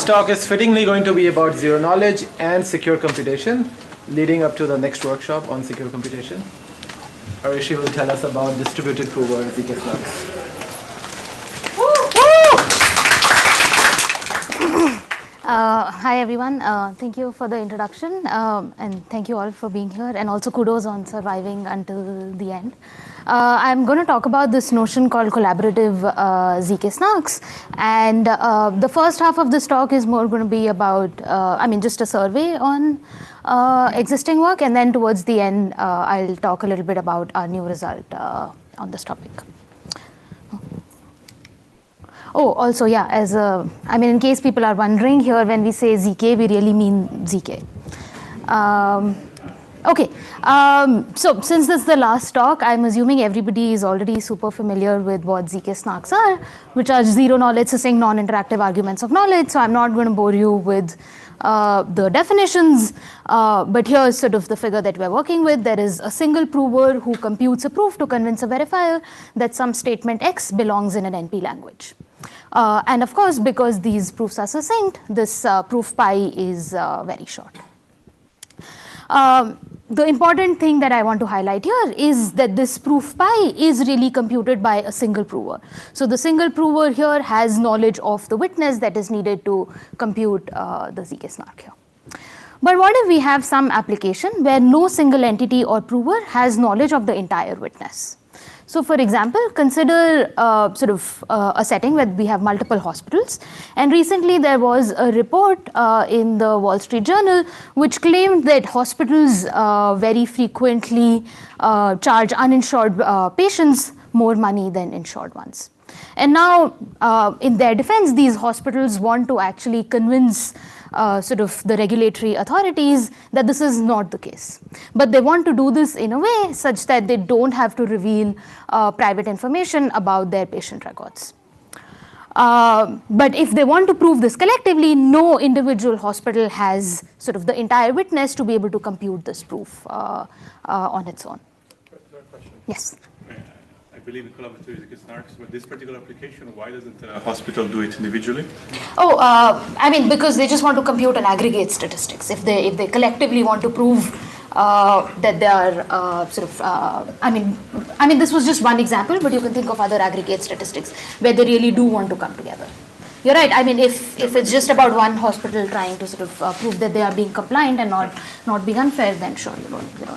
last talk is fittingly going to be about zero knowledge and secure computation, leading up to the next workshop on secure computation. Aarushi will tell us about distributed prover zk-SNARKs. Hi everyone, thank you for the introduction and thank you all for being here, and also kudos on surviving until the end. I'm going to talk about this notion called collaborative zk-SNARKs, and the first half of this talk is more going to be about, just a survey on existing work, and then towards the end I'll talk a little bit about our new result on this topic. Oh, also, yeah, in case people are wondering, here when we say zk, we really mean zk. So since this is the last talk, I'm assuming everybody is already super familiar with what zk-SNARKs are, which are zero knowledge, succinct, non-interactive arguments of knowledge. So I'm not going to bore you with the definitions, but here's sort of the figure that we're working with. There is a single prover who computes a proof to convince a verifier that some statement X belongs in an NP language. And of course, because these proofs are succinct, this proof pi is very short. The important thing that I want to highlight here is that this proof pi is really computed by a single prover. So the single prover here has knowledge of the witness that is needed to compute the zk-SNARK here. But what if we have some application where no single entity or prover has knowledge of the entire witness? So for example, consider a setting where we have multiple hospitals, and recently there was a report in the Wall Street Journal which claimed that hospitals very frequently charge uninsured patients more money than insured ones. And now, in their defense, these hospitals want to actually convince the regulatory authorities that this is not the case. But they want to do this in a way such that they don't have to reveal private information about their patient records. But if they want to prove this collectively, no individual hospital has the entire witness to be able to compute this proof on its own. Yes? I believe in collaborative zk-SNARKs, but this particular application, why doesn't a hospital do it individually? Because they just want to compute and aggregate statistics. If they collectively want to prove that they are this was just one example, but you can think of other aggregate statistics where they really do want to come together. You're right. If it's just about one hospital trying to prove that they are being compliant and not being unfair, then sure, you don't need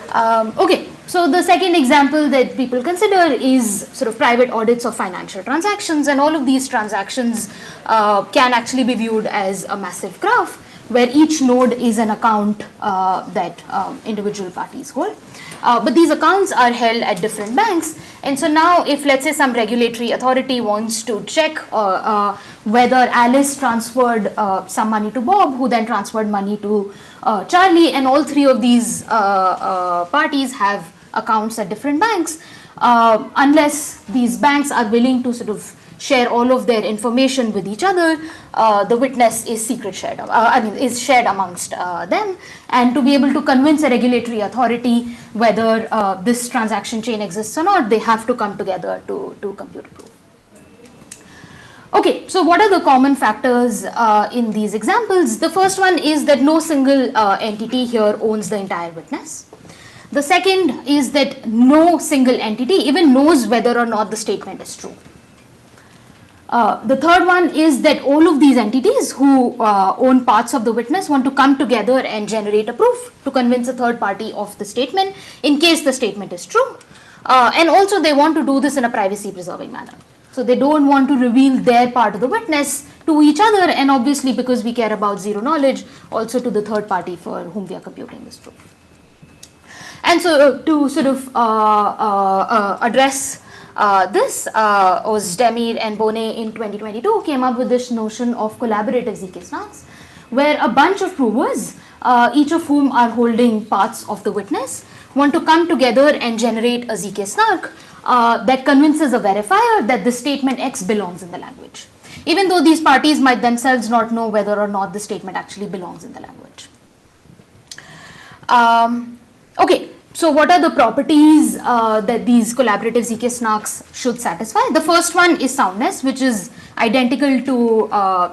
collaboration. Okay. So the second example that people consider is private audits of financial transactions, and all of these transactions can actually be viewed as a massive graph where each node is an account that individual parties hold. But these accounts are held at different banks, and so now if, let's say, some regulatory authority wants to check whether Alice transferred some money to Bob, who then transferred money to Charlie, and all three of these parties have accounts at different banks, unless these banks are willing to share all of their information with each other, the witness is shared amongst them. And to be able to convince a regulatory authority whether this transaction chain exists or not, they have to come together to compute a proof. Okay, so what are the common factors in these examples? The first one is that no single entity here owns the entire witness. The second is that no single entity even knows whether or not the statement is true. The third one is that all of these entities who own parts of the witness want to come together and generate a proof to convince a third party of the statement in case the statement is true. And also they want to do this in a privacy preserving manner. So they don't want to reveal their part of the witness to each other, and obviously because we care about zero knowledge, also to the third party for whom we are computing this proof. And so to address this, Ozdemir and Boneh in 2022 came up with this notion of collaborative zk-SNARKs, where a bunch of provers, each of whom are holding parts of the witness, want to come together and generate a zk-SNARK that convinces a verifier that the statement X belongs in the language, even though these parties might themselves not know whether or not the statement actually belongs in the language. Okay, So what are the properties that these collaborative zk-SNARKs should satisfy? The first one is soundness, which is identical to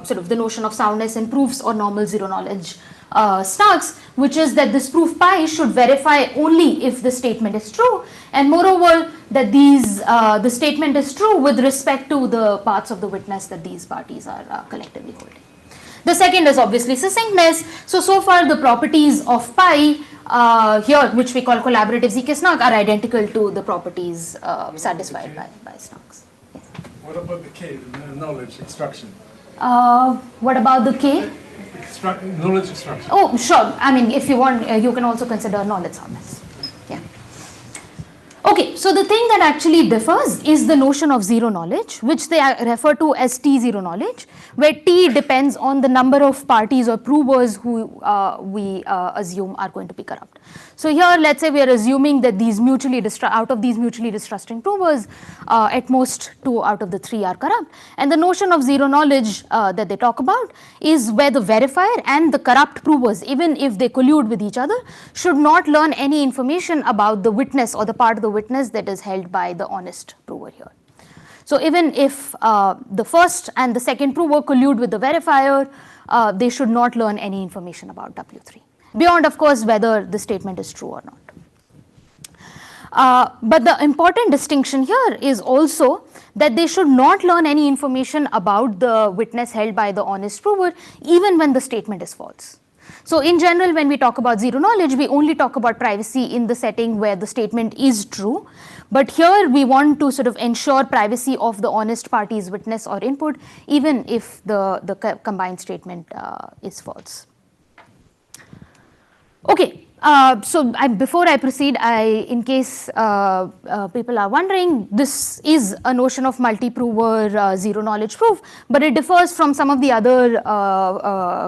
sort of the notion of soundness in proofs or normal zero knowledge SNARKs, which is that this proof pi should verify only if the statement is true, and moreover that the statement is true with respect to the parts of the witness that these parties are collectively holding. The second is obviously succinctness. So far the properties of pi here, which we call collaborative zk-SNARK, are identical to the properties satisfied by SNARKs. Yes. What about the K, the knowledge extraction? What about the K? Knowledge extraction. Oh, sure. I mean, if you want, you can also consider knowledge soundness. Yeah. Okay, so the thing that actually differs is the notion of zero knowledge, which they refer to as T zero knowledge, where T depends on the number of parties or provers who we assume are going to be corrupt. So here, let's say we are assuming that out of these mutually distrusting provers, at most 2 out of the 3 are corrupt. And the notion of zero knowledge that they talk about is where the verifier and the corrupt provers, even if they collude with each other, should not learn any information about the witness or the part of the witness that is held by the honest prover here. So even if the first and the second prover collude with the verifier, they should not learn any information about W3. Beyond, of course, whether the statement is true or not. But the important distinction here is also that they should not learn any information about the witness held by the honest prover, even when the statement is false. So in general, when we talk about zero knowledge, we only talk about privacy in the setting where the statement is true. But here we want to sort of ensure privacy of the honest party's witness or input, even if the combined statement is false. Okay, so before I proceed, in case people are wondering, this is a notion of multi-prover zero knowledge proof, but it differs from some of the other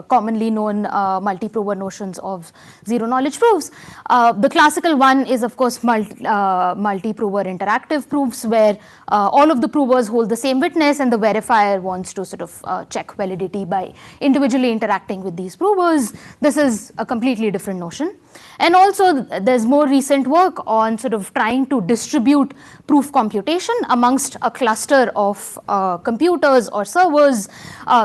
commonly known multi-prover notions of zero knowledge proofs. The classical one is, of course, multi-prover interactive proofs, where all of the provers hold the same witness and the verifier wants to sort of check validity by individually interacting with these provers. This is a completely different notion. And also there's more recent work on sort of trying to distribute proof computation amongst a cluster of computers or servers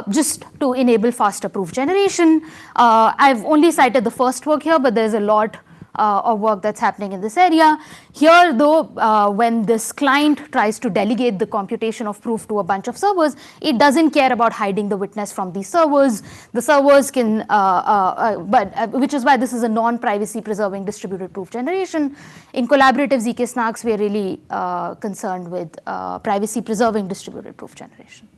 just to enable faster proof generation. I've only cited the first work here, but there's a lot of work that's happening in this area. Here though, when this client tries to delegate the computation of proof to a bunch of servers, it doesn't care about hiding the witness from these servers. The servers can, which is why this is a non-privacy preserving distributed proof generation. In collaborative zk-SNARKs, we're really concerned with privacy preserving distributed proof generation.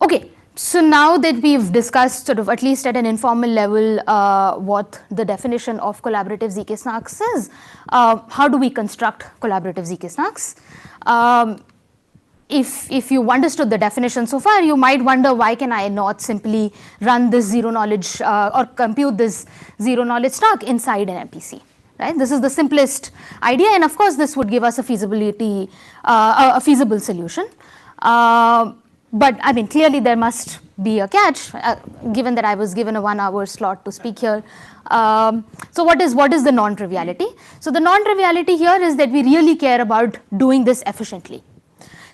Okay. So now that we've discussed sort of at least at an informal level what the definition of collaborative zk-SNARKs is, how do we construct collaborative zk-SNARKs? If you understood the definition so far, you might wonder, why can I not simply run this zero knowledge or compute this zero knowledge SNARK inside an MPC? Right? This is the simplest idea, and of course this would give us a feasible solution. But I mean, clearly there must be a catch, given that I was given a 1-hour slot to speak here. So what is the non-triviality? So the non-triviality here is that we really care about doing this efficiently.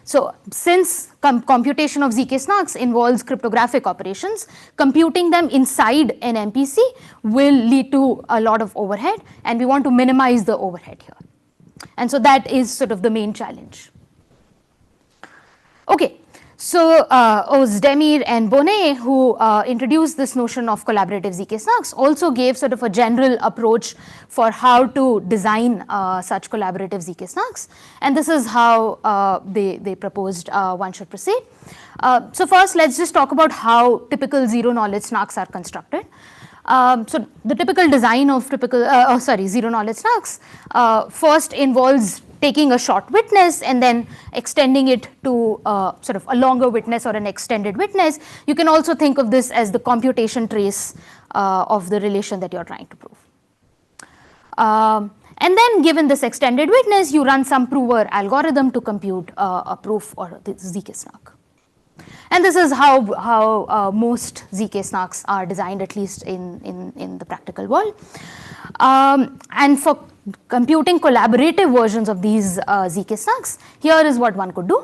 So since computation of zk-SNARKs involves cryptographic operations, computing them inside an MPC will lead to a lot of overhead, and we want to minimize the overhead here. And so that is sort of the main challenge. Okay. So Ozdemir and Boneh, who introduced this notion of collaborative zk-SNARKs, also gave sort of a general approach for how to design such collaborative zk-SNARKs, and this is how they proposed one should proceed. So first, let's just talk about how typical zero knowledge SNARKs are constructed. So the typical design of zero knowledge SNARKs first involves taking a short witness and then extending it to sort of a longer witness or an extended witness. You can also think of this as the computation trace of the relation that you're trying to prove. And then given this extended witness, you run some prover algorithm to compute a proof or the zk-SNARK. And this is how most zk-SNARKs are designed, at least in the practical world. And for computing collaborative versions of these zk-SNARKs, here is what one could do.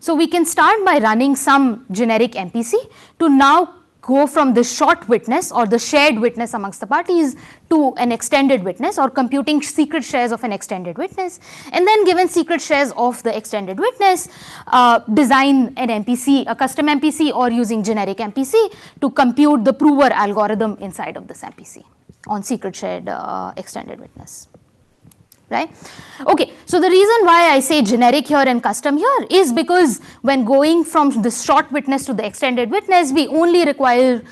So we can start by running some generic MPC to now go from the short witness or the shared witness amongst the parties to an extended witness, or computing secret shares of an extended witness, and then given secret shares of the extended witness, design an MPC, a custom MPC, or using generic MPC to compute the prover algorithm inside of this MPC on secret shared extended witness. Right? Okay, so the reason why I say generic here and custom here is because when going from the short witness to the extended witness, we only require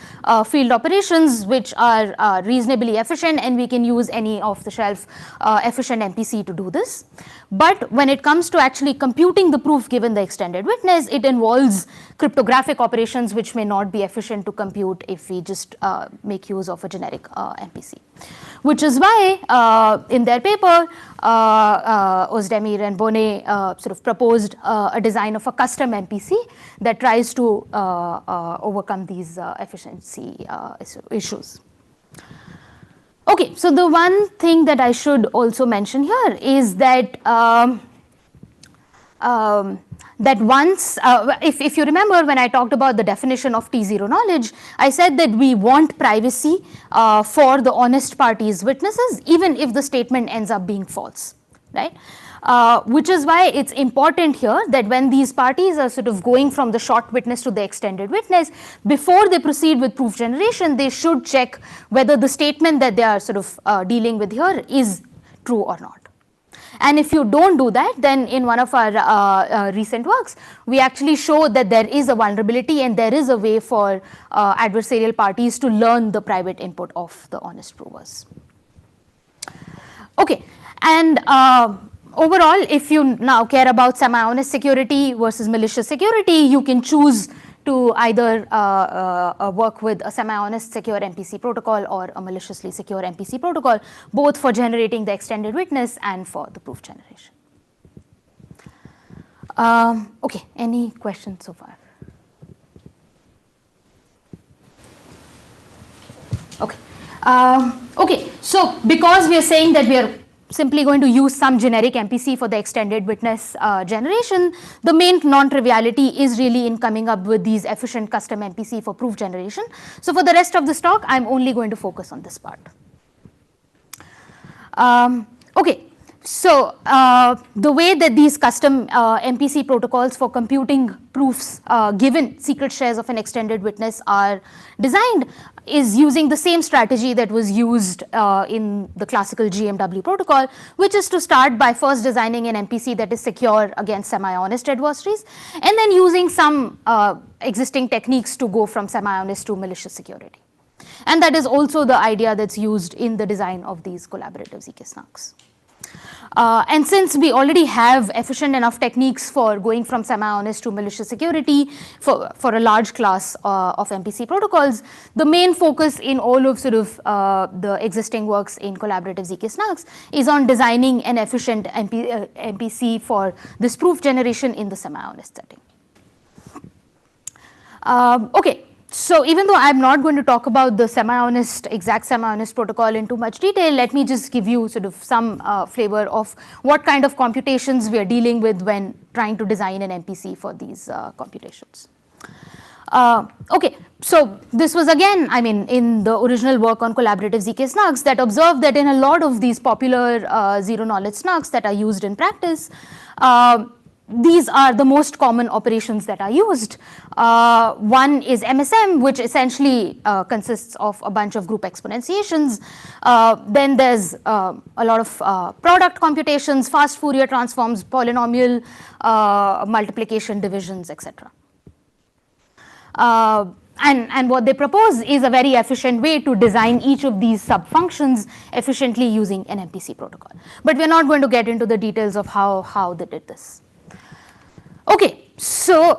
field operations which are reasonably efficient, and we can use any off-the-shelf efficient MPC to do this. But when it comes to actually computing the proof given the extended witness, it involves cryptographic operations which may not be efficient to compute if we just make use of a generic MPC. Which is why in their paper, Ozdemir and Boneh sort of proposed a design of a custom MPC that tries to overcome these efficiency issues. Okay, so the one thing that I should also mention here is that that once, if you remember when I talked about the definition of T0 knowledge, I said that we want privacy for the honest parties' witnesses, even if the statement ends up being false, right? Which is why it's important here that when these parties are sort of going from the short witness to the extended witness, before they proceed with proof generation, they should check whether the statement that they are sort of dealing with here is true or not. And if you don't do that, then in one of our recent works, we actually show that there is a vulnerability and there is a way for adversarial parties to learn the private input of the honest provers. Okay, and overall, if you now care about semi-honest security versus malicious security, you can choose to either work with a semi-honest secure MPC protocol or a maliciously secure MPC protocol, both for generating the extended witness and for the proof generation. Okay, any questions so far? Okay. Okay, so because we are saying that we are simply going to use some generic MPC for the extended witness generation, the main non-triviality is really in coming up with these efficient custom MPC for proof generation. So for the rest of this talk, I'm only going to focus on this part. Okay, so the way that these custom MPC protocols for computing proofs given secret shares of an extended witness are designed is using the same strategy that was used in the classical GMW protocol, which is to start by first designing an MPC that is secure against semi-honest adversaries, and then using some existing techniques to go from semi-honest to malicious security. And that is also the idea that's used in the design of these collaborative zk-SNARKs. And since we already have efficient enough techniques for going from semi-honest to malicious security for a large class of MPC protocols, the main focus in all of sort of the existing works in collaborative zk-SNARKs is on designing an efficient MPC for this proof generation in the semi-honest setting. Okay. So even though I'm not going to talk about the exact semi-honest protocol in too much detail, let me just give you sort of some flavor of what kind of computations we are dealing with when trying to design an MPC for these computations. Okay, so this was again, I mean, in the original work on collaborative zk-SNARKs that observed that in a lot of these popular zero-knowledge SNARKs that are used in practice, these are the most common operations that are used. One is MSM, which essentially consists of a bunch of group exponentiations. Then there's a lot of product computations, fast Fourier transforms, polynomial multiplication, divisions, etc. And what they propose is a very efficient way to design each of these sub-functions efficiently using an MPC protocol. But we're not going to get into the details of how they did this. Okay, so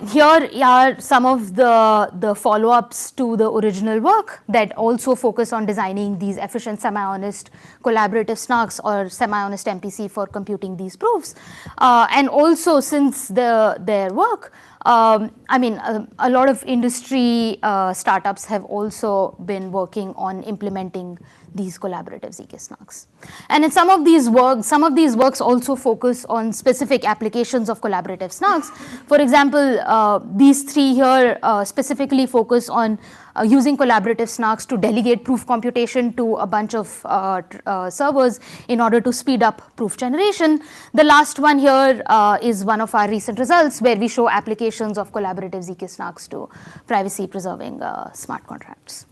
here are some of the follow-ups to the original work that also focus on designing these efficient semi-honest collaborative SNARKs or semi-honest MPC for computing these proofs. And also since their work, I mean, a lot of industry startups have also been working on implementing these collaborative zk-SNARKs. And in some of these works also focus on specific applications of collaborative SNARKs. For example, these three here specifically focus on using collaborative SNARKs to delegate proof computation to a bunch of servers in order to speed up proof generation. The last one here is one of our recent results where we show applications of collaborative zk-SNARKs to privacy preserving smart contracts.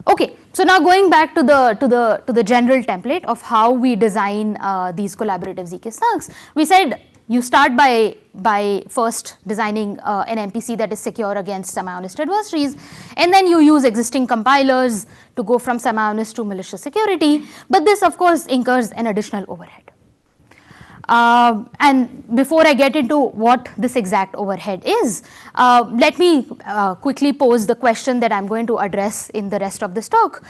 Okay, so now going back to the general template of how we design these collaborative zk-SNARKs, we said you start by first designing an MPC that is secure against semi-honest adversaries, and then you use existing compilers to go from semi-honest to malicious security. But this, of course, incurs an additional overhead. And before I get into what this exact overhead is, let me quickly pose the question that I'm going to address in the rest of this talk.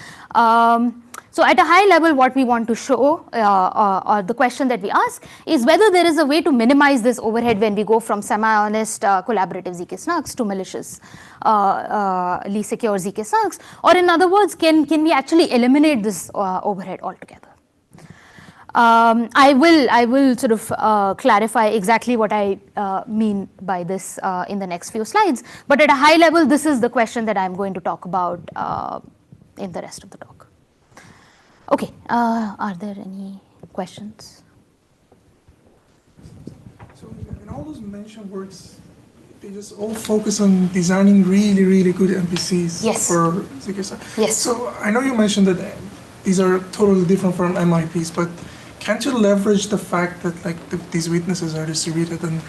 So at a high level, what we want to show, or the question that we ask, is whether there is a way to minimize this overhead when we go from semi-honest collaborative zk-SNARKs to maliciously secure zk-SNARKs, or in other words, can we actually eliminate this overhead altogether? I will sort of clarify exactly what I mean by this in the next few slides. But at a high level, this is the question that I'm going to talk about in the rest of the talk. Okay, are there any questions? So in all those mentioned works, they just all focus on designing really, really good MPCs for zk-SNARK. Yes. So I know you mentioned that these are totally different from MIPs, but can't you leverage the fact that these witnesses are distributed and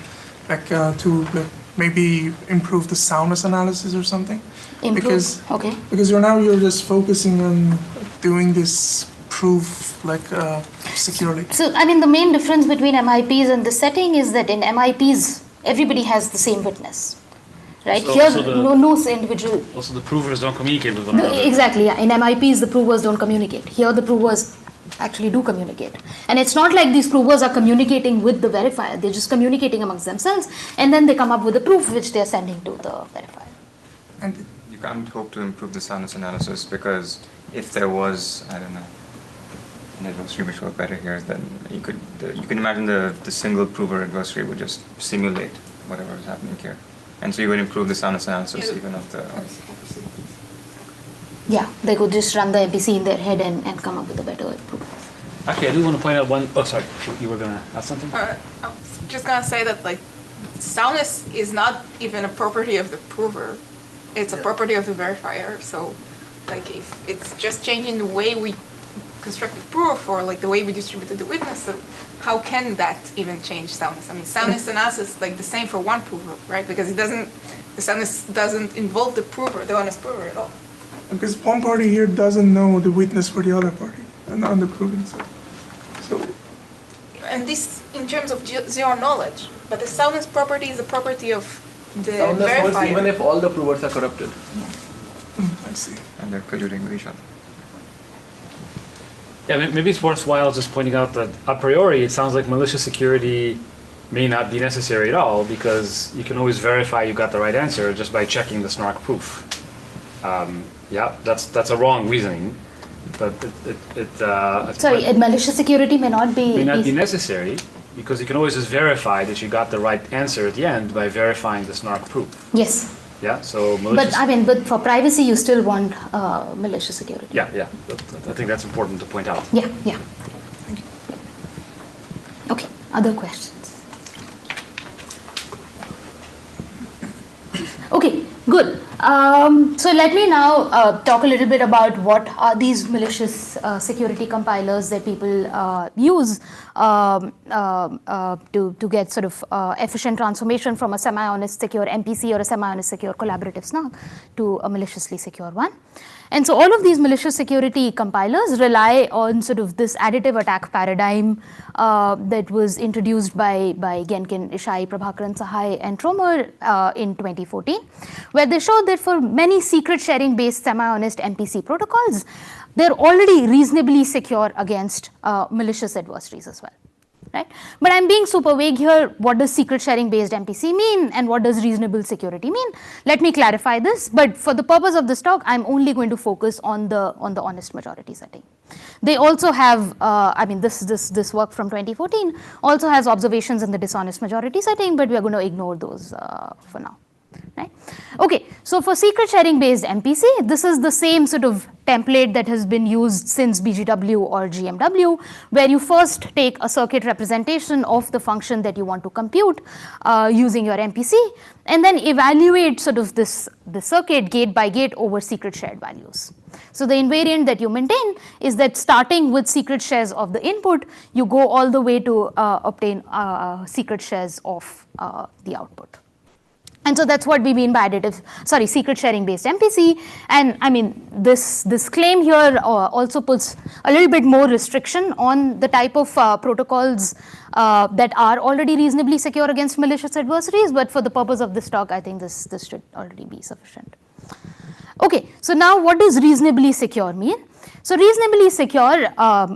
to maybe improve the soundness analysis or something? Because you're just focusing on doing this proof securely. So I mean the main difference between MIPs and the setting is that in MIPs everybody has the same witness, right? So, here no individual. Also the provers don't communicate with one another. Exactly, yeah. In MIPs the provers don't communicate. Here the provers actually do communicate. And it's not like these provers are communicating with the verifier. They're just communicating amongst themselves, and then they come up with a proof which they're sending to the verifier. And you can't hope to improve the soundness analysis because if there was, I don't know, an adversary which worked better here, then you can imagine the single prover adversary would just simulate whatever is happening here. And so you would improve the soundness analysis even of the... Yeah, they could just run the MPC in their head and come up with a better proof. Actually, I do want to point out one. Oh, sorry, you were going to ask something? I was just going to say that soundness is not even a property of the prover. It's a property of the verifier. So if it's just changing the way we construct the proof or the way we distributed the witness, so how can that even change soundness? I mean, soundness analysis is the same for one prover, right? Because the soundness doesn't involve the prover, the honest prover at all. Because one party here doesn't know the witness for the other party, and on the proving side. And this in terms of zero knowledge, but the soundness property is a property of the verifier. Holds even if all the provers are corrupted. I see. And they're colluding with each other. Yeah, maybe it's worthwhile just pointing out that a priori it sounds like malicious security may not be necessary at all because you can always verify you got the right answer just by checking the SNARK proof. Yeah, that's a wrong reasoning, but malicious security may not be necessary because you can always just verify that you got the right answer at the end by verifying the SNARK proof. Yes. Yeah. So malicious. But for privacy, you still want malicious security. Yeah. I think that's important to point out. Yeah. Thank you. Okay. Other questions? Okay. Good. So let me now talk a little bit about what are these malicious security compilers that people use to get sort of efficient transformation from a semi-honest secure MPC or a semi-honest secure collaborative SNARK to a maliciously secure one. And so all of these malicious security compilers rely on sort of this additive attack paradigm that was introduced by Genkin, Ishai, Prabhakaran, Sahai, and Tromer in 2014, where they showed that for many secret sharing based semi-honest MPC protocols, they're already reasonably secure against malicious adversaries as well. right? But I'm being super vague here. What does secret sharing based MPC mean, and what does reasonable security mean? Let me clarify this, but for the purpose of this talk, I'm only going to focus on the honest majority setting. They also have, I mean, this work from 2014 also has observations in the dishonest majority setting, but we are going to ignore those for now. Right? Okay, so for secret sharing based MPC, this is the same sort of template that has been used since BGW or GMW, where you first take a circuit representation of the function that you want to compute using your MPC, and then evaluate sort of the circuit gate by gate over secret shared values. So the invariant that you maintain is that starting with secret shares of the input, you go all the way to obtain secret shares of the output. And so that's what we mean by secret sharing based MPC. And I mean, this claim here also puts a little bit more restriction on the type of protocols that are already reasonably secure against malicious adversaries. But for the purpose of this talk, I think this should already be sufficient. Okay, so now what does reasonably secure mean? So reasonably secure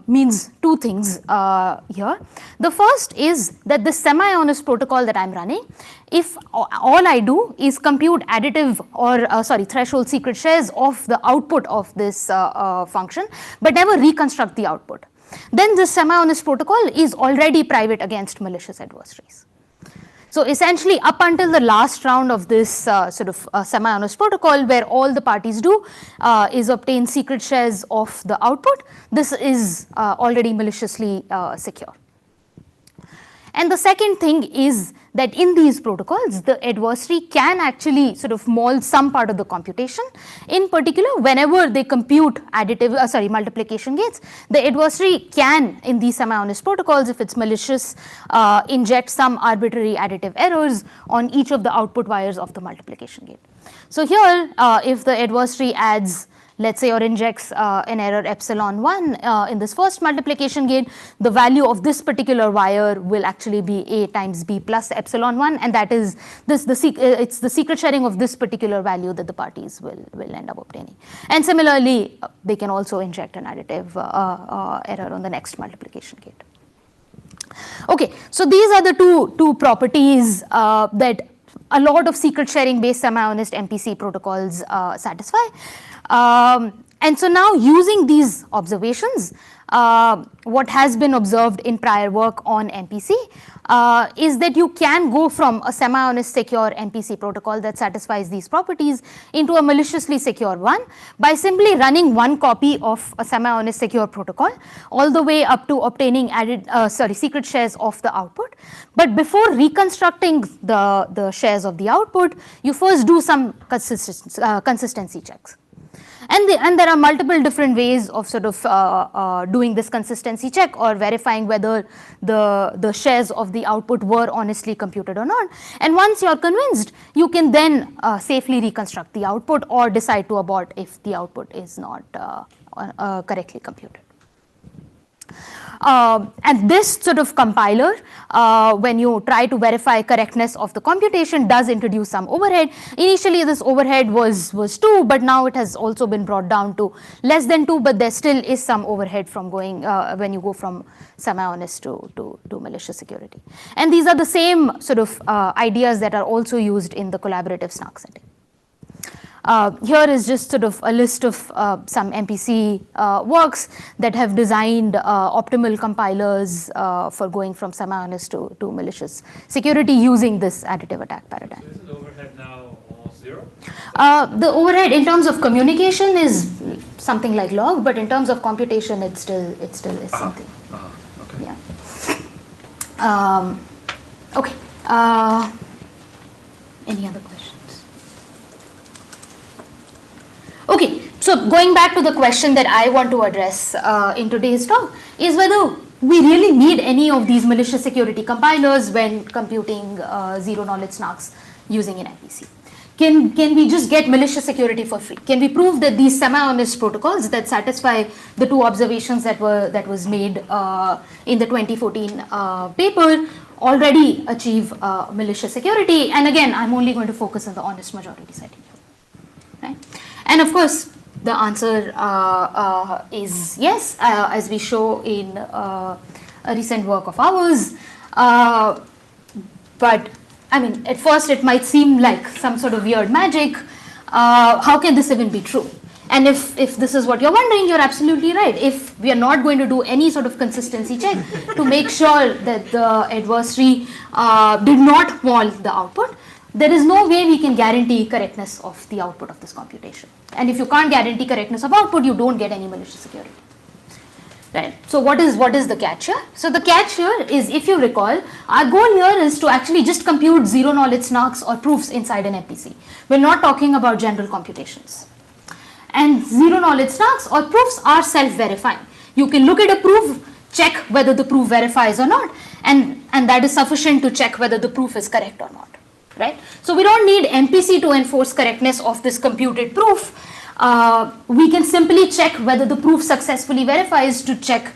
means two things here. The first is that the semi-honest protocol that I'm running, if all I do is compute additive or threshold secret shares of the output of this function, but never reconstruct the output, then this semi-honest protocol is already private against malicious adversaries. So essentially, up until the last round of this semi-honest protocol, where all the parties do is obtain secret shares of the output, this is already maliciously secure. And the second thing is that in these protocols, the adversary can actually sort of mold some part of the computation. In particular, whenever they compute multiplication gates, the adversary can, in these semi-honest protocols, if it's malicious, inject some arbitrary additive errors on each of the output wires of the multiplication gate. So here, if the adversary adds, let's say, or injects an error epsilon1 in this first multiplication gate, the value of this particular wire will actually be a times b plus epsilon1, and that is it's the secret sharing of this particular value that the parties will end up obtaining. And similarly, they can also inject an additive error on the next multiplication gate. Okay, so these are the two properties that a lot of secret sharing based semi-honest MPC protocols satisfy. And so now, using these observations, what has been observed in prior work on MPC is that you can go from a semi-honest secure MPC protocol that satisfies these properties into a maliciously secure one by simply running one copy of a semi-honest secure protocol all the way up to obtaining secret shares of the output. But before reconstructing the shares of the output, you first do some consistency checks. And there are multiple different ways of sort of doing this consistency check or verifying whether the shares of the output were honestly computed or not. And once you're convinced, you can then safely reconstruct the output or decide to abort if the output is not correctly computed. And this sort of compiler, when you try to verify correctness of the computation, does introduce some overhead. Initially, this overhead was 2, but now it has also been brought down to less than 2, but there still is some overhead from going when you go from semi-honest to malicious security. And these are the same sort of ideas that are also used in the collaborative SNARK setting. Here is just sort of a list of some MPC works that have designed optimal compilers for going from semi-honest to malicious security using this additive attack paradigm. So is the overhead now almost 0? The overhead in terms of communication is something like log, but in terms of computation, it still is something. Okay. Yeah. Okay. Any other questions? Okay, so going back to the question that I want to address in today's talk is whether we really need any of these malicious security compilers when computing zero-knowledge SNARKs using an MPC. Can we just get malicious security for free? Can we prove that these semi-honest protocols that satisfy the two observations that was made in the 2014 paper already achieve malicious security? And again, I'm only going to focus on the honest majority setting. Right? And of course, the answer is yes, as we show in a recent work of ours. But I mean, at first it might seem like some sort of weird magic. How can this even be true? And if this is what you're wondering, you're absolutely right. If we are not going to do any sort of consistency check to make sure that the adversary did not maul the output, there is no way we can guarantee correctness of the output of this computation. And if you can't guarantee correctness of output, you don't get any malicious security. Right. So what is the catch here? So the catch here is, if you recall, our goal here is to actually just compute zero knowledge SNARKs or proofs inside an MPC. We're not talking about general computations. And zero knowledge SNARKs or proofs are self-verifying. You can look at a proof, check whether the proof verifies or not, and that is sufficient to check whether the proof is correct or not. Right? So we don't need MPC to enforce correctness of this computed proof. We can simply check whether the proof successfully verifies to check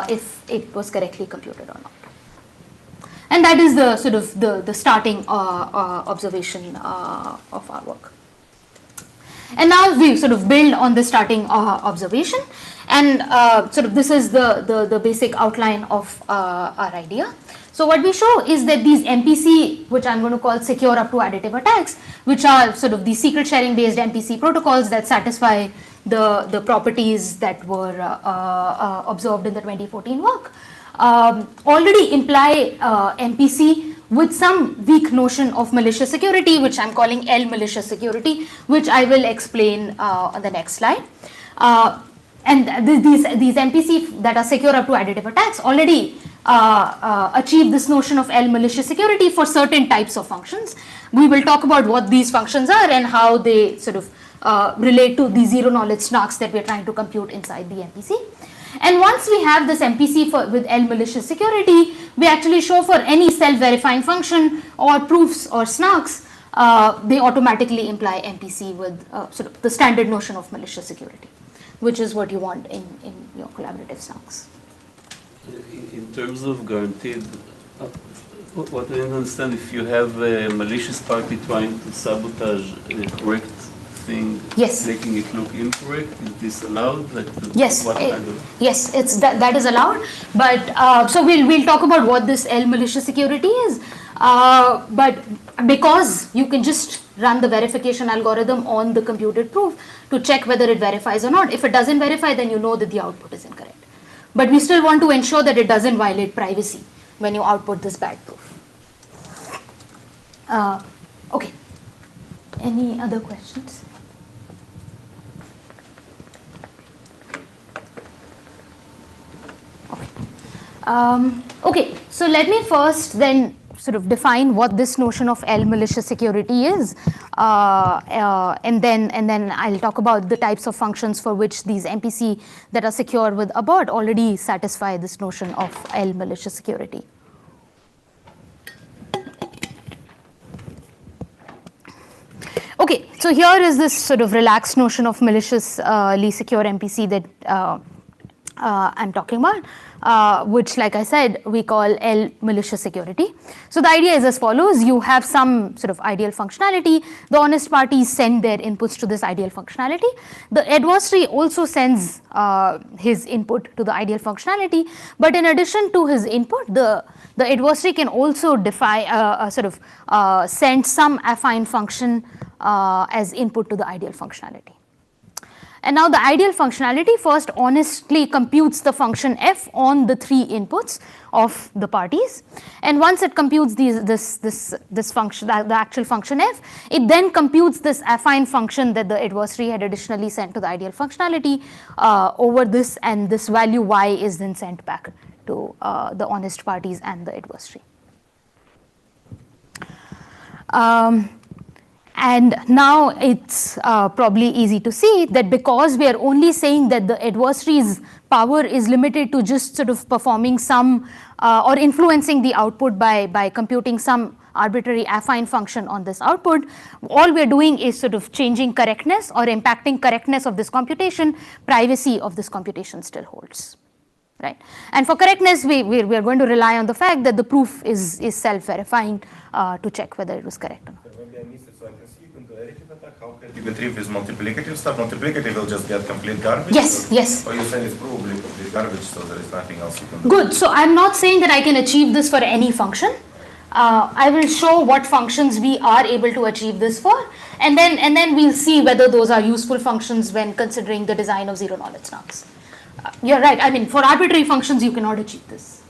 if it was correctly computed or not. And that is the sort of the starting observation of our work. And now we sort of build on the starting observation, and sort of this is the basic outline of our idea. So what we show is that these MPC, which I'm going to call secure up to additive attacks, which are sort of the secret sharing based MPC protocols that satisfy the properties that were observed in the 2014 work, already imply MPC with some weak notion of malicious security, which I'm calling L malicious security, which I will explain on the next slide. And these MPC that are secure up to additive attacks already achieve this notion of L malicious security for certain types of functions. We will talk about what these functions are and how they sort of relate to the zero knowledge SNARKs that we're trying to compute inside the MPC. And once we have this MPC with L malicious security, we actually show for any self-verifying function or proofs or SNARKs, they automatically imply MPC with sort of the standard notion of malicious security, which is what you want in your collaborative SNARKs. In terms of guaranteed, what I don't understand, if you have a malicious party trying to sabotage a correct thing, yes, making it look incorrect, is this allowed? Like yes, what kind of? Yes, that is allowed. But so we'll talk about what this L malicious security is. But because you can just run the verification algorithm on the computed proof to check whether it verifies or not. If it doesn't verify, then you know that the output is incorrect. But we still want to ensure that it doesn't violate privacy when you output this bad proof. Okay. Any other questions? Okay. Okay. So let me first then sort of define what this notion of L malicious security is, and then I'll talk about the types of functions for which these MPC that are secure with abort already satisfy this notion of L malicious security. Okay, so here is this sort of relaxed notion of maliciously secure MPC that I'm talking about, which, like I said, we call L malicious security. So the idea is as follows. You have some sort of ideal functionality. The honest parties send their inputs to this ideal functionality. The adversary also sends his input to the ideal functionality. But in addition to his input, the adversary can also send some affine function as input to the ideal functionality. And now the ideal functionality first honestly computes the function f on the three inputs of the parties. And once it computes this function, the actual function f, it then computes this affine function that the adversary had additionally sent to the ideal functionality over this, and this value y is then sent back to the honest parties and the adversary. And now it's probably easy to see that because we are only saying that the adversary's power is limited to just sort of performing some or influencing the output by computing some arbitrary affine function on this output, all we're doing is sort of changing correctness or impacting correctness of this computation. Privacy of this computation still holds. Right? And for correctness, we are going to rely on the fact that the proof is self-verifying to check whether it was correct or not. Maybe I missed it, so I can see you can Declarative attack, how can you retrieve with multiplicative stuff? Multiplicative will just get complete garbage? Yes, yes. Or you say it's probably complete garbage, so there is nothing else you can do? Good. So I'm not saying that I can achieve this for any function. I will show what functions we are able to achieve this for, and then we'll see whether those are useful functions when considering the design of zero-knowledge SNARKs. You're right. I mean, for arbitrary functions, you cannot achieve this.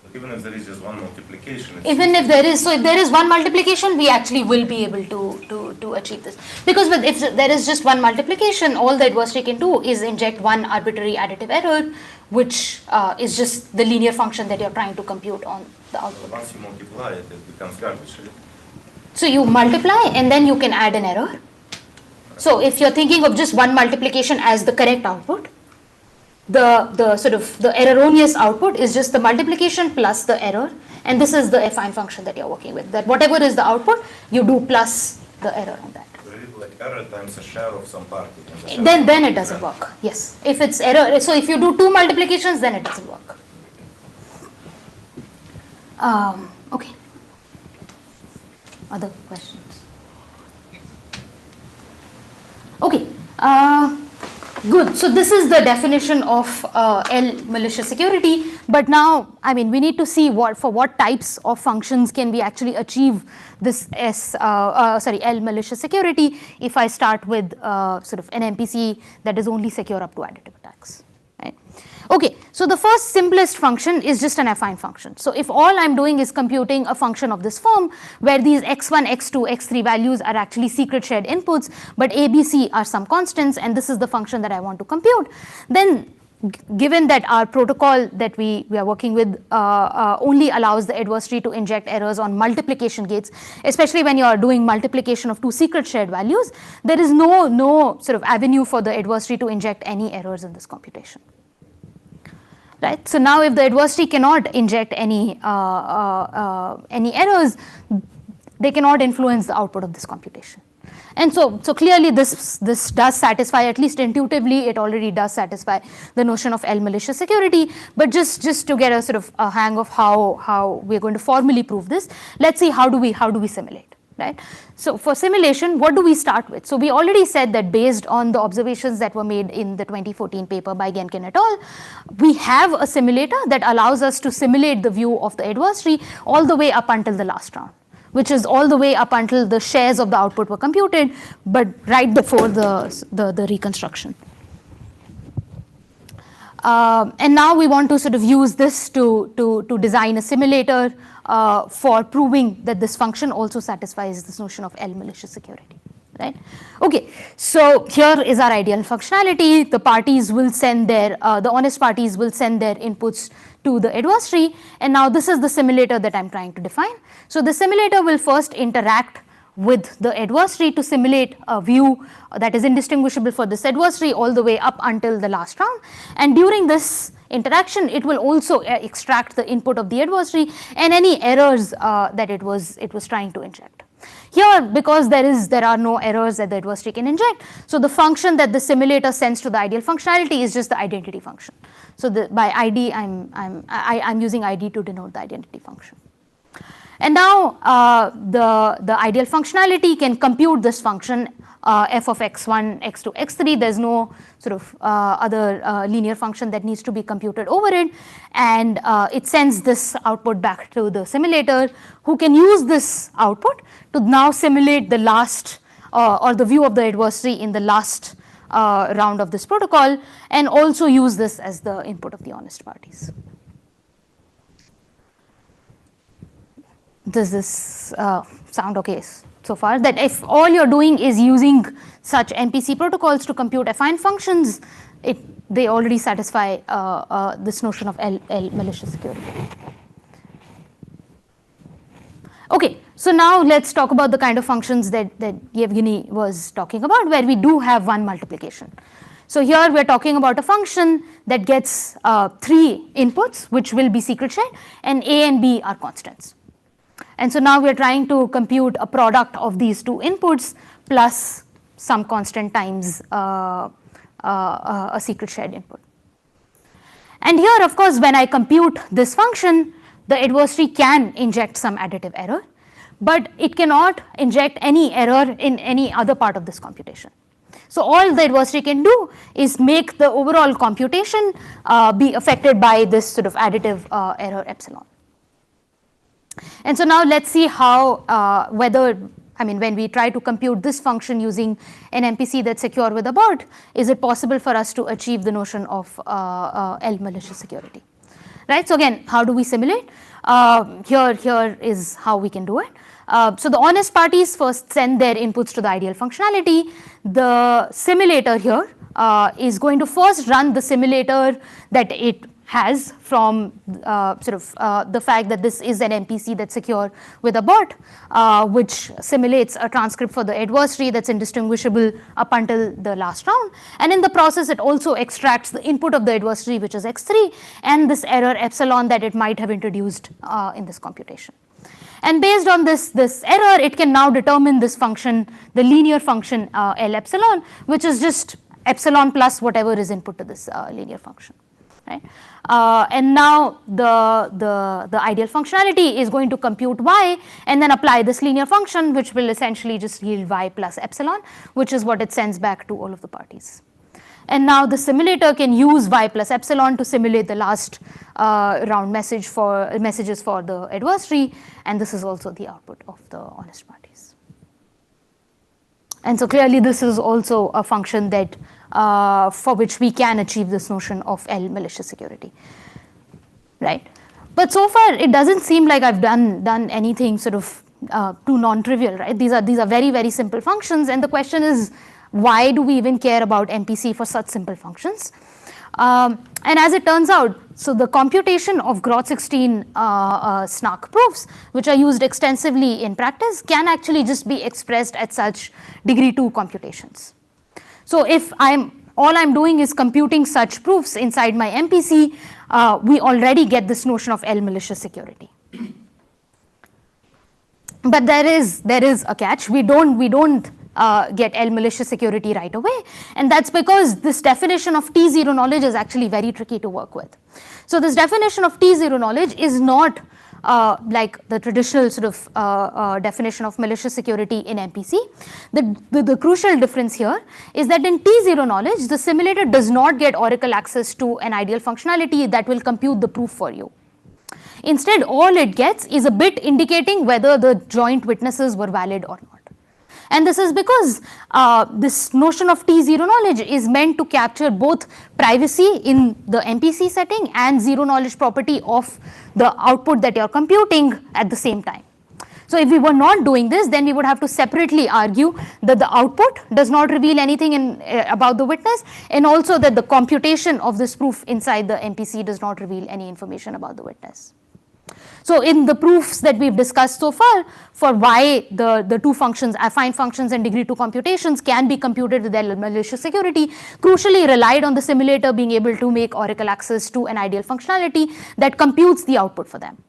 But even if there is just one multiplication. Even if there is, so if there is one multiplication, we actually will be able to achieve this. Because if there is just one multiplication, all the adversary can do is inject one arbitrary additive error, which is just the linear function that you're trying to compute on the output. Once you multiply it, it becomes garbage, right? So you multiply and then you can add an error. So if you're thinking of just one multiplication as the correct output, the sort of the erroneous output is just the multiplication plus the error, and this is the affine function that you're working with. That whatever is the output, you do plus the error on that. Like error times a share of some party. Then it doesn't work. Yes, if it's error. So if you do two multiplications, then it doesn't work. Okay. Other questions? Okay. Good. So this is the definition of L malicious security. But now, I mean, we need to see for what types of functions can we actually achieve this L malicious security if I start with sort of an MPC that is only secure up to additive attacks. Right? Okay. So the first simplest function is just an affine function. So if all I'm doing is computing a function of this form where these x1, x2, x3 values are actually secret shared inputs, but a, b, c are some constants, and this is the function that I want to compute, then given that our protocol that we are working with only allows the adversary to inject errors on multiplication gates, especially when you are doing multiplication of two secret shared values, there is no sort of avenue for the adversary to inject any errors in this computation. Right? So now if the adversary cannot inject any errors, they cannot influence the output of this computation. And so clearly this does satisfy, at least intuitively, it already does satisfy the notion of L malicious security. But just to get a sort of a hang of how we're going to formally prove this, let's see how do we simulate. Right? So for simulation, what do we start with? So we already said that based on the observations that were made in the 2014 paper by Genkin et al., we have a simulator that allows us to simulate the view of the adversary all the way up until the last round, which is all the way up until the shares of the output were computed, but right before the reconstruction. And now we want to sort of use this to design a simulator for proving that this function also satisfies this notion of L malicious security. Right? Okay, so here is our ideal functionality. The parties will send the honest parties will send their inputs to the adversary, and now this is the simulator that I'm trying to define. So the simulator will first interact with the adversary to simulate a view that is indistinguishable for this adversary all the way up until the last round, and during this interaction it will also extract the input of the adversary and any errors that it was trying to inject. Here, because there are no errors that the adversary can inject, so the function that the simulator sends to the ideal functionality is just the identity function. So by ID, I'm using ID to denote the identity function. And now the ideal functionality can compute this function f of x1, x2, x3. There's no sort of other linear function that needs to be computed over it, and it sends this output back to the simulator, who can use this output to now simulate the last or the view of the adversary in the last round of this protocol, and also use this as the input of the honest parties. Does this sound okay so far? That if all you're doing is using such MPC protocols to compute affine functions, they already satisfy this notion of L malicious security. Okay, so now let's talk about the kind of functions that Yevgeny was talking about, where we do have one multiplication. So here we're talking about a function that gets 3 inputs, which will be secret shared, and A and B are constants. And so now we're trying to compute a product of these two inputs plus some constant times a secret shared input. And here, of course, when I compute this function, the adversary can inject some additive error. but it cannot inject any error in any other part of this computation. So all the adversary can do is make the overall computation be affected by this sort of additive error epsilon. And so now let's see how when we try to compute this function using an MPC that's secure with a bot, is it possible for us to achieve the notion of L malicious security? Right. So again, how do we simulate? Here is how we can do it. So the honest parties first send their inputs to the ideal functionality. The simulator here is going to first run the simulator that it has from the fact that this is an MPC that's secure with a bot, which simulates a transcript for the adversary that's indistinguishable up until the last round. And in the process, it also extracts the input of the adversary, which is x3, and this error epsilon that it might have introduced in this computation. And based on this error, it can now determine this function, the linear function L epsilon, which is just epsilon plus whatever is input to this linear function. Right? And now the ideal functionality is going to compute y and then apply this linear function, which will essentially just yield y plus epsilon, which is what it sends back to all of the parties. And now the simulator can use y plus epsilon to simulate the last round messages for the adversary, and this is also the output of the honest parties. And so clearly this is also a function that for which we can achieve this notion of L malicious security, right? But so far it doesn't seem like I've done anything sort of too non-trivial, right? These are very, very simple functions, and the question is, why do we even care about MPC for such simple functions? And as it turns out, so the computation of Groth-16 SNARK proofs, which are used extensively in practice, can actually just be expressed at such degree 2 computations. So if all I'm doing is computing such proofs inside my MPC, we already get this notion of L malicious security. But there is a catch. We don't get L malicious security right away, and that's because this definition of T0 knowledge is actually very tricky to work with. So this definition of T0 knowledge is not like the traditional sort of definition of malicious security in MPC. The crucial difference here is that in T0 knowledge, the simulator does not get oracle access to an ideal functionality that will compute the proof for you. Instead, all it gets is a bit indicating whether the joint witnesses were valid or not. And this is because this notion of T0 knowledge is meant to capture both privacy in the MPC setting and zero knowledge property of the output that you're computing at the same time. So if we were not doing this, then we would have to separately argue that the output does not reveal anything about the witness, and also that the computation of this proof inside the MPC does not reveal any information about the witness. So in the proofs that we've discussed so far, for why the two functions, affine functions and degree 2 computations can be computed with L malicious security, crucially relied on the simulator being able to make oracle access to an ideal functionality that computes the output for them.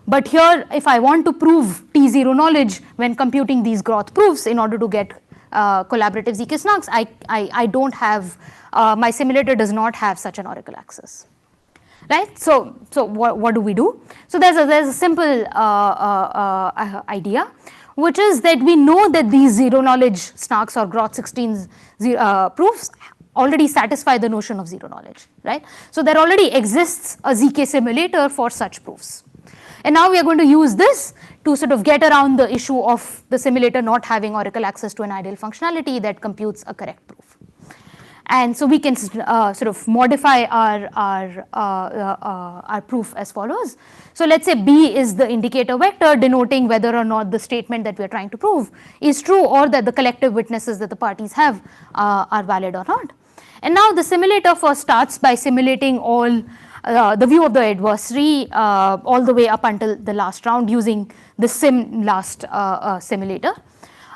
But here, if I want to prove T0 knowledge when computing these Groth proofs in order to get collaborative zk-SNARKs, I don't have, my simulator does not have such an oracle access. Right? So what do we do? So there's a simple idea, which is that we know that these zero knowledge SNARKs or Groth-16 proofs already satisfy the notion of zero knowledge, right? So there already exists a zk simulator for such proofs. And now we are going to use this to sort of get around the issue of the simulator not having oracle access to an ideal functionality that computes a correct proof. And so we can sort of modify our proof as follows. So let's say B is the indicator vector denoting whether or not the statement that we are trying to prove is true, or that the collective witnesses that the parties have are valid or not. And now the simulator first starts by simulating all the view of the adversary all the way up until the last round using the last simulator.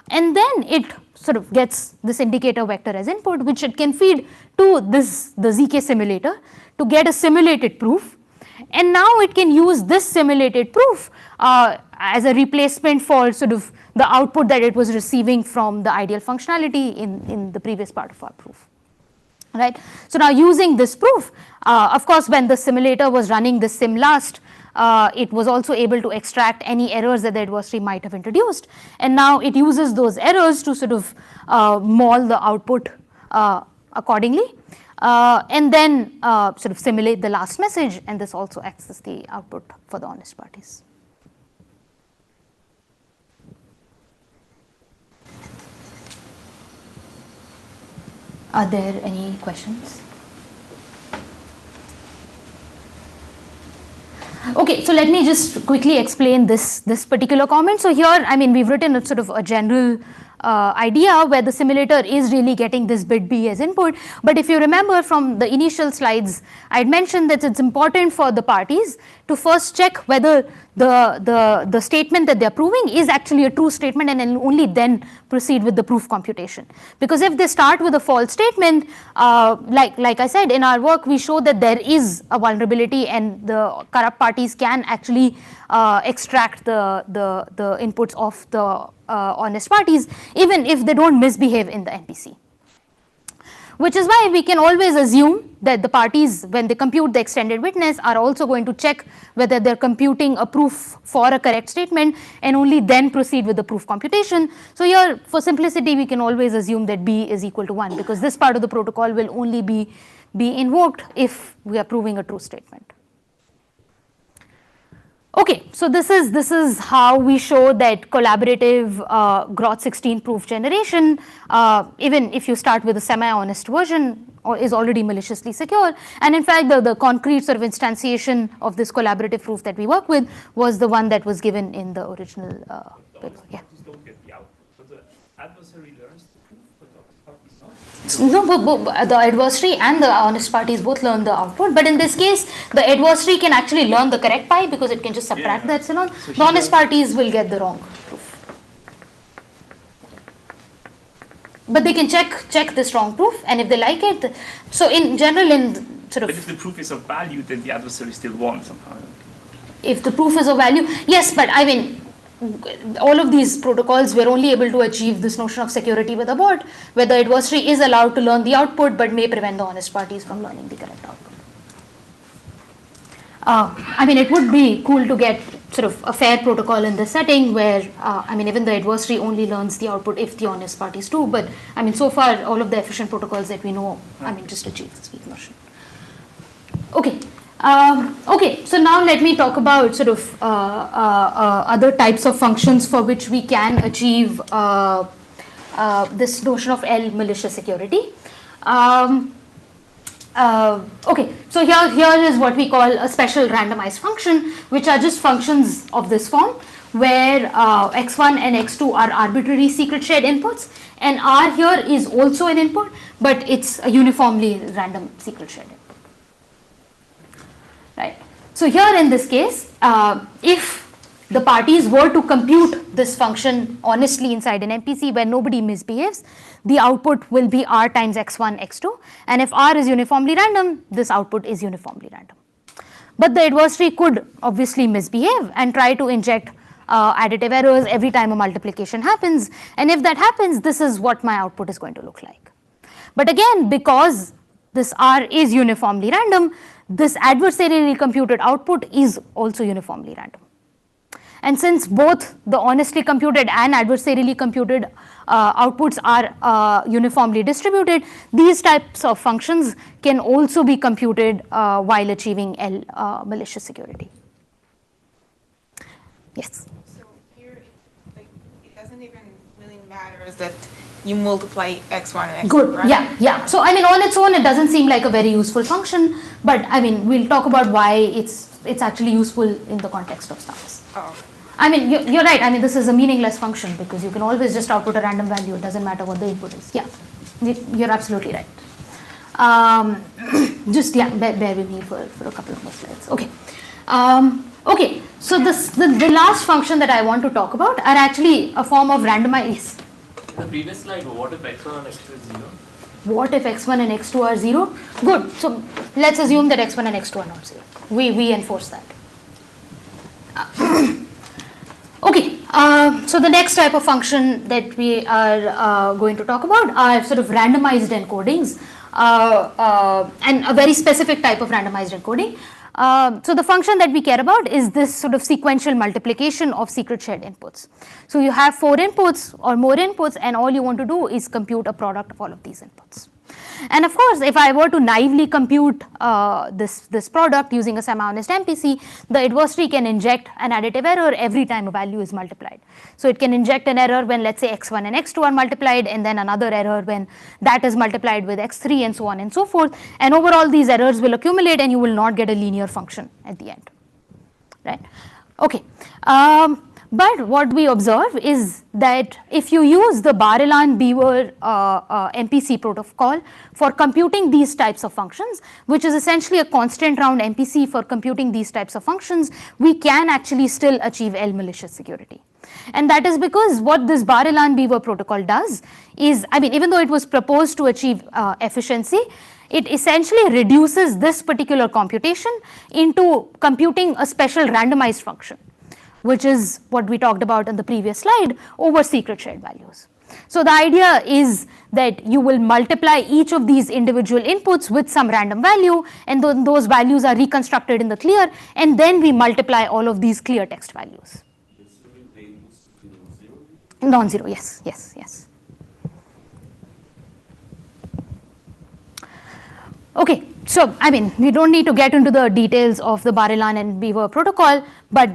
And then it sort of gets this indicator vector as input, which it can feed to the zk simulator to get a simulated proof. And now it can use this simulated proof as a replacement for sort of the output that it was receiving from the ideal functionality in the previous part of our proof. Right? So now using this proof, of course, when the simulator was running the sim last, it was also able to extract any errors that the adversary might have introduced. And now it uses those errors to sort of maul the output accordingly. And then sort of simulate the last message, and this also acts as the output for the honest parties. Are there any questions? Okay, so let me just quickly explain this particular comment. So here, I mean, we've written a sort of a general idea where the simulator is really getting this bit B as input. But if you remember from the initial slides, I'd mentioned that it's important for the parties to first check whether the statement that they're proving is actually a true statement, and only then proceed with the proof computation. Because if they start with a false statement, like I said, in our work, we show that there is a vulnerability and the corrupt parties can actually extract the inputs of the honest parties, even if they don't misbehave in the NPC. Which is why we can always assume that the parties, when they compute the extended witness, are also going to check whether they're computing a proof for a correct statement, and only then proceed with the proof computation. So here, for simplicity, we can always assume that B is equal to 1, because this part of the protocol will only be invoked if we are proving a true statement. Okay, so this is how we show that collaborative Groth16 proof generation, even if you start with a semi-honest version, is already maliciously secure. And in fact, the concrete sort of instantiation of this collaborative proof that we work with was the one that was given in the original paper. Yeah. Don't get the output, but the adversary learns the proof, but the parties not. No, the adversary and the honest parties both learn the output, but in this case, the adversary can actually learn the correct pi because it can just subtract the epsilon. So the honest parties will get the wrong proof. But they can check this wrong proof, and if they like it, so in general, in sort of. But if the proof is of value, then the adversary still won somehow. If the proof is of value, yes, but I mean, all of these protocols were only able to achieve this notion of security with a bot, where the adversary is allowed to learn the output, but may prevent the honest parties from learning the correct output. I mean, it would be cool to get sort of a fair protocol in this setting where, I mean, even the adversary only learns the output if the honest parties do. But I mean, so far, all of the efficient protocols that we know, I mean, just achieve this weak notion. Okay. Okay, so now let me talk about sort of other types of functions for which we can achieve this notion of L malicious security. Okay, so here is what we call a special randomized function, which are just functions of this form, where x1 and x2 are arbitrary secret shared inputs, and R here is also an input, but it's a uniformly random secret shared input. Right. So here in this case, if the parties were to compute this function honestly inside an MPC where nobody misbehaves, the output will be R times x1, x2. And if R is uniformly random, this output is uniformly random. But the adversary could obviously misbehave and try to inject additive errors every time a multiplication happens. And if that happens, this is what my output is going to look like. But again, because this R is uniformly random, this adversarially computed output is also uniformly random. And since both the honestly computed and adversarially computed outputs are uniformly distributed, these types of functions can also be computed while achieving L malicious security. Yes? So here, it doesn't even really matter that you multiply x1 and x2, Good, right? yeah. So I mean, on its own, it doesn't seem like a very useful function, but I mean, we'll talk about why it's actually useful in the context of stars. Oh. I mean, you're right. I mean, this is a meaningless function because you can always just output a random value. It doesn't matter what the input is. Yeah, you're absolutely right. Just, yeah, bear with me for a couple of more slides. Okay. Okay, so the last function that I want to talk about are actually a form of randomized. The previous slide, what if x1 and x2 is 0? What if x1 and x2 are 0? Good. So let's assume that x1 and x2 are not 0. We enforce that. Okay. So the next type of function that we are going to talk about are sort of randomized encodings, and a very specific type of randomized encoding. So the function that we care about is this sort of sequential multiplication of secret shared inputs. So you have 4 inputs or more inputs, and all you want to do is compute a product of all of these inputs. And of course, if I were to naively compute this product using a semi-honest MPC, the adversary can inject an additive error every time a value is multiplied. So it can inject an error when, let's say, x1 and x2 are multiplied, and then another error when that is multiplied with x3, and so on and so forth. And overall, these errors will accumulate, and you will not get a linear function at the end. Right? Okay. But what we observe is that if you use the Bar-Ilan-Beaver MPC protocol for computing these types of functions, which is essentially a constant round MPC for computing these types of functions, we can actually still achieve L malicious security. And that is because what this Bar-Ilan-Beaver protocol does is, I mean, even though it was proposed to achieve efficiency, it essentially reduces this particular computation into computing a special randomized function, which is what we talked about in the previous slide, over secret shared values. So the idea is that you will multiply each of these individual inputs with some random value, and those values are reconstructed in the clear, and then we multiply all of these clear text values. Non-zero, yes, yes, yes. Okay, so I mean, we don't need to get into the details of the Bar-Ilan and Beaver protocol, but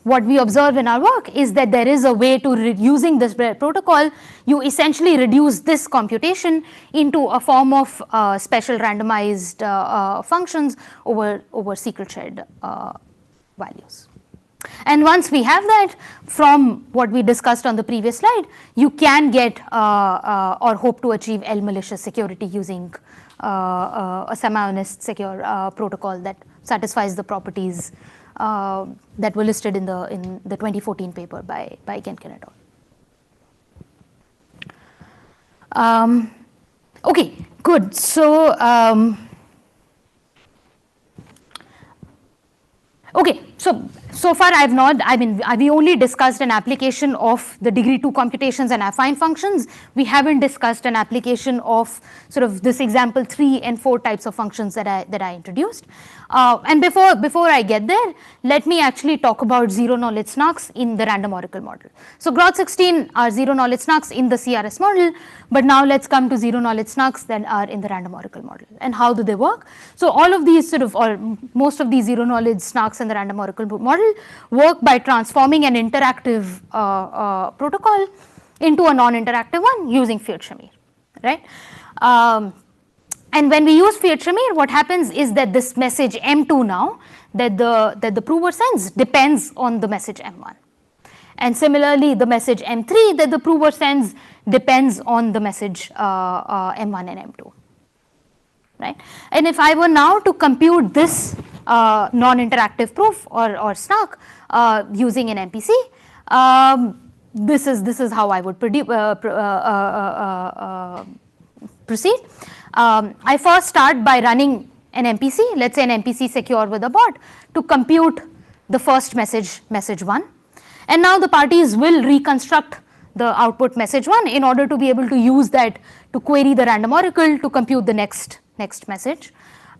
what we observe in our work is that there is a way to, using this protocol, you essentially reduce this computation into a form of special randomized functions over secret shared values. And once we have that, from what we discussed on the previous slide, you can get or hope to achieve L malicious security using a semi-honest secure protocol that satisfies the properties that were listed in the 2014 paper by Genkin et al. Okay, good. So okay, so far we only discussed an application of the degree 2 computations and affine functions. We haven't discussed an application of sort of this example 3 and 4 types of functions that I introduced. And before I get there, let me actually talk about zero knowledge SNARKs in the random oracle model. So Groth 16 are zero knowledge SNARKs in the CRS model, but now let's come to zero knowledge SNARKs that are in the random oracle model. And how do they work? So all of these or most of these zero knowledge SNARKs in the random oracle model work by transforming an interactive protocol into a non-interactive one using Fiat-Shamir, right? And when we use Fiat-Shamir, what happens is that this message M2 now that the prover sends depends on the message M1. And similarly, the message M3 that the prover sends depends on the message M1 and M2. Right? And if I were now to compute this non-interactive proof or SNARK using an MPC, this is how I would proceed. I first start by running an MPC, let's say an MPC secure with a bot, to compute the first message 1. And now the parties will reconstruct the output message 1 in order to be able to use that to query the random oracle to compute the next message.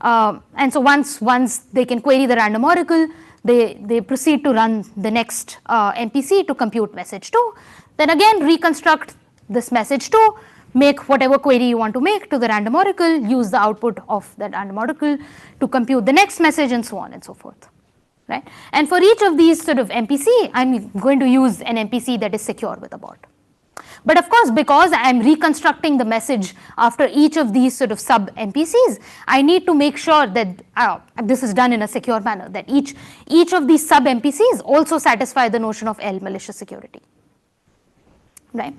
And so once they can query the random oracle, they proceed to run the next MPC to compute message 2. Then again reconstruct this message 2, make whatever query you want to make to the random oracle, use the output of that random oracle to compute the next message, and so on and so forth. Right? And for each of these sort of MPC, I'm going to use an MPC that is secure with a bot. But of course, because I'm reconstructing the message after each of these sort of sub MPCs, I need to make sure that this is done in a secure manner, that each of these sub MPCs also satisfy the notion of L malicious security. Right?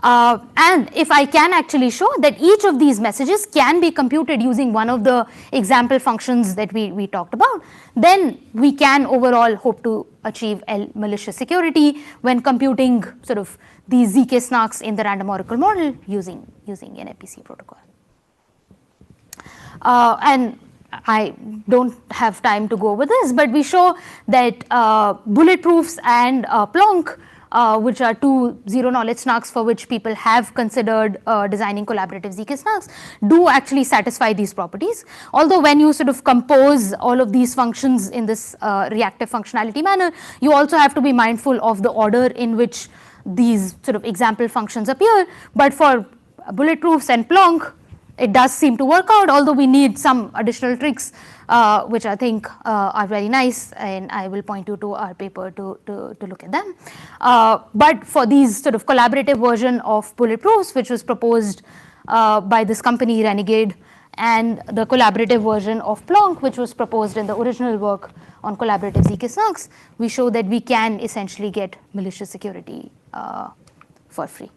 And if I can actually show that each of these messages can be computed using one of the example functions that we talked about, then we can overall hope to achieve L malicious security when computing sort of these zk-SNARKs in the random oracle model using an MPC protocol. And I don't have time to go over this, but we show that bulletproofs and Plonk which are two zero-knowledge SNARKs for which people have considered designing collaborative zk-SNARKs, do actually satisfy these properties. Although when you sort of compose all of these functions in this reactive functionality manner, you also have to be mindful of the order in which these sort of example functions appear. But for bulletproofs and Plonk, it does seem to work out, although we need some additional tricks, which I think are very nice, and I will point you to our paper to look at them. But for these sort of collaborative version of bulletproofs, which was proposed by this company, Renegade, and the collaborative version of Plonk, which was proposed in the original work on collaborative zk-SNARKs, we show that we can essentially get malicious security for free.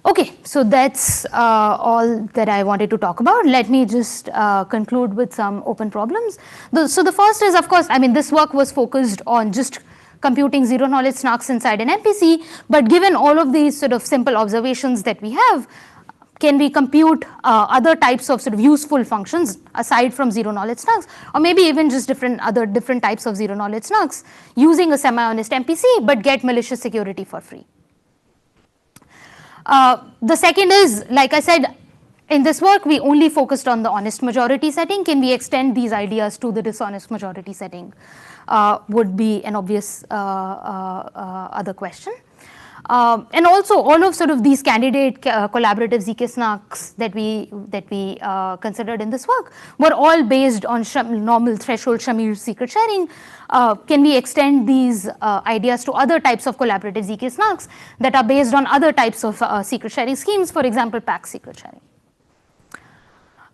Okay, so that's all that I wanted to talk about. Let me just conclude with some open problems. So the first is, of course, I mean, this work was focused on just computing zero-knowledge SNARKs inside an MPC, but given all of these sort of simple observations that we have, can we compute other types of sort of useful functions aside from zero-knowledge SNARKs, or maybe even just different types of zero-knowledge SNARKs using a semi-honest MPC, but get malicious security for free? The second is, like I said, in this work, we only focused on the honest majority setting. Can we extend these ideas to the dishonest majority setting? Would be an obvious other question. And also, all of sort of these candidate collaborative zk-SNARKs that we considered in this work were all based on normal threshold Shamir secret sharing. Can we extend these ideas to other types of collaborative zk-SNARKs that are based on other types of secret sharing schemes, for example, PAX secret sharing?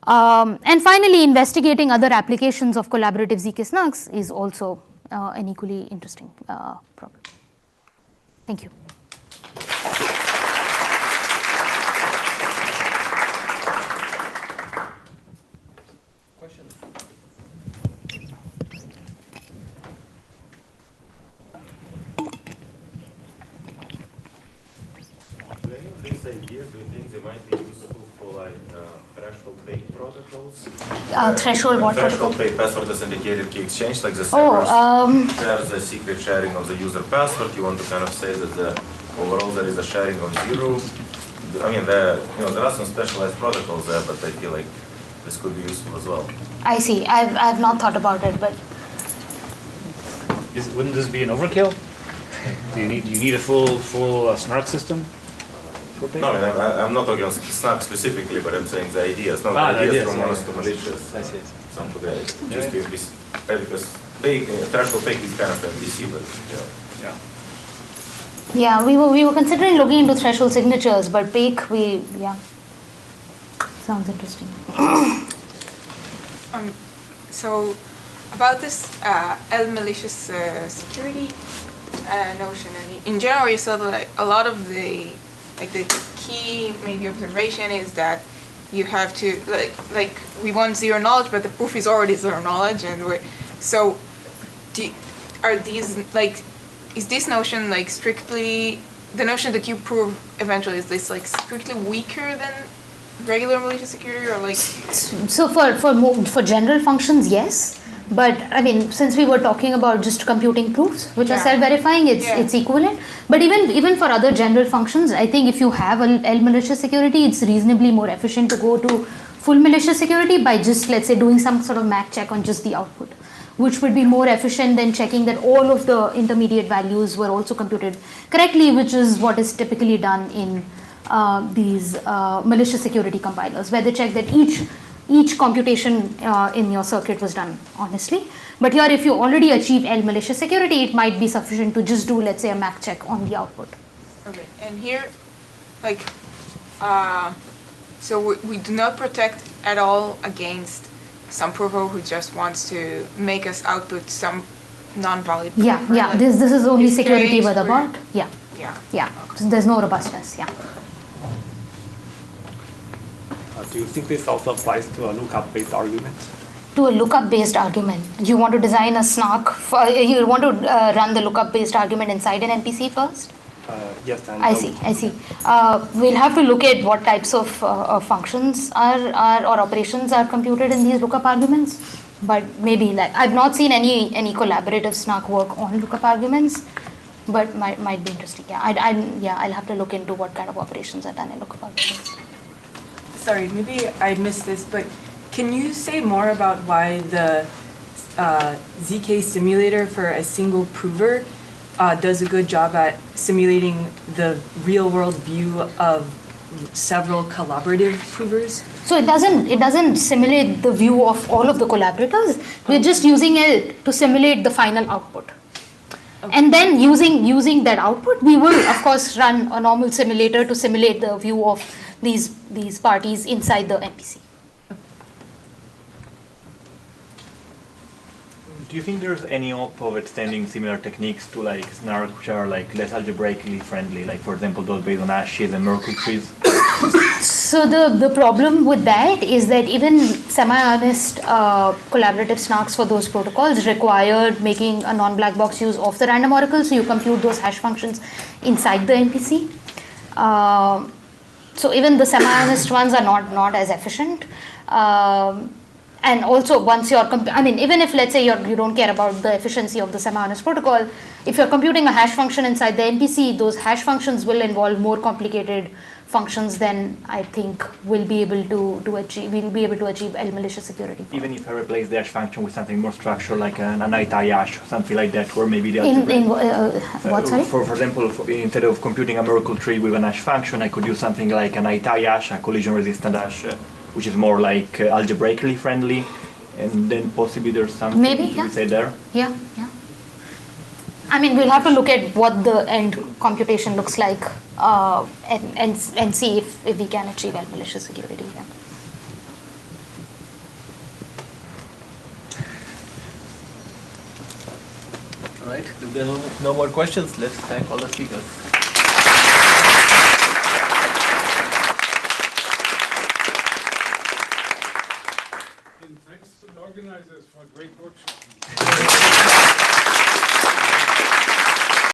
And finally, investigating other applications of collaborative zk-SNARKs is also an equally interesting problem. Thank you. Questions? These ideas, do you think they might be useful for like threshold pay protocols? Threshold what Threshold protocol? pay password authenticated key exchange, like the Oh, servers share the secret sharing of the user password. You want to kind of say that overall there is a sharing of zero. I mean, there are some specialized protocols there, but I feel like this could be useful as well. I see. I've not thought about it, but Wouldn't this be an overkill? Do you need a full SNARK system? No, I mean, I'm not talking on SNARK specifically, but I'm saying the ideas. No, the ideas from honest to malicious. I see. Some today. Just because threshold pay is kind of MVC, but yeah. yeah, we were considering looking into threshold signatures, but Peak, sounds interesting. So about this malicious security notion, and in general, you saw that a lot of the key maybe observation is that you have to like we want zero knowledge, but the proof is already zero knowledge, and so are these like is this notion like strictly the notion that you prove eventually, is this like strictly weaker than regular malicious security, or like? So for general functions, yes. But I mean, since we were talking about just computing proofs, which are self-verifying, it's equivalent. But even for other general functions, I think if you have L malicious security, it's reasonably more efficient to go to full malicious security by just, let's say, doing some sort of MAC check on just the output, which would be more efficient than checking that all of the intermediate values were also computed correctly, which is what is typically done in these malicious security compilers, where they check that each computation in your circuit was done honestly. But here, if you already achieve L malicious security, it might be sufficient to just do, let's say, a MAC check on the output. Okay, and here, like, so we do not protect at all against some prover who just wants to make us output some non-valid proof. Yeah. This is only security with a bot. Yeah. So there's no robustness. Yeah. Do you think this also applies to a lookup-based argument? To a lookup-based argument, you want to design a SNARK. You want to run the lookup-based argument inside an MPC first? Yes. And I see. We'll have to look at what types of functions or operations are computed in these lookup arguments. But maybe, like, I've not seen any collaborative SNARK work on lookup arguments. but might be interesting. Yeah, I'll have to look into what kind of operations are done and look about this. Sorry, maybe I missed this, but can you say more about why the zk simulator for a single prover does a good job at simulating the real-world view of several collaborative provers? So it doesn't simulate the view of all of the collaborators. We're just using it to simulate the final output. Okay. And then using that output, we will of course run a normal simulator to simulate the view of these parties inside the MPC. Do you think there's any hope of extending similar techniques to like SNARK, which are like less algebraically friendly, like for example those based on hashes and Merkle trees? So the problem with that is that even semi-honest collaborative SNARKs for those protocols required making a non-black box use of the random oracle, so you compute those hash functions inside the NPC. So even the semi-honest ones are not as efficient. And also once you're, even if let's say you don't care about the efficiency of the semi-honest protocol, if you're computing a hash function inside the NPC, those hash functions will involve more complicated functions than I think we'll be able to achieve L malicious security. Even if I replace the hash function with something more structured like an ITI hash, something like that, or maybe the what, sorry? For example, instead of computing a Merkle tree with an hash function, I could use something like an ITI hash, a collision-resistant hash, which is more like algebraically friendly, and then possibly there's something maybe, to say there. Yeah. We'll have to look at what the end computation looks like and see if we can achieve L malicious security. Yeah. All right, if there are no more questions, let's thank all the speakers. And thanks to the organizers for a great workshop.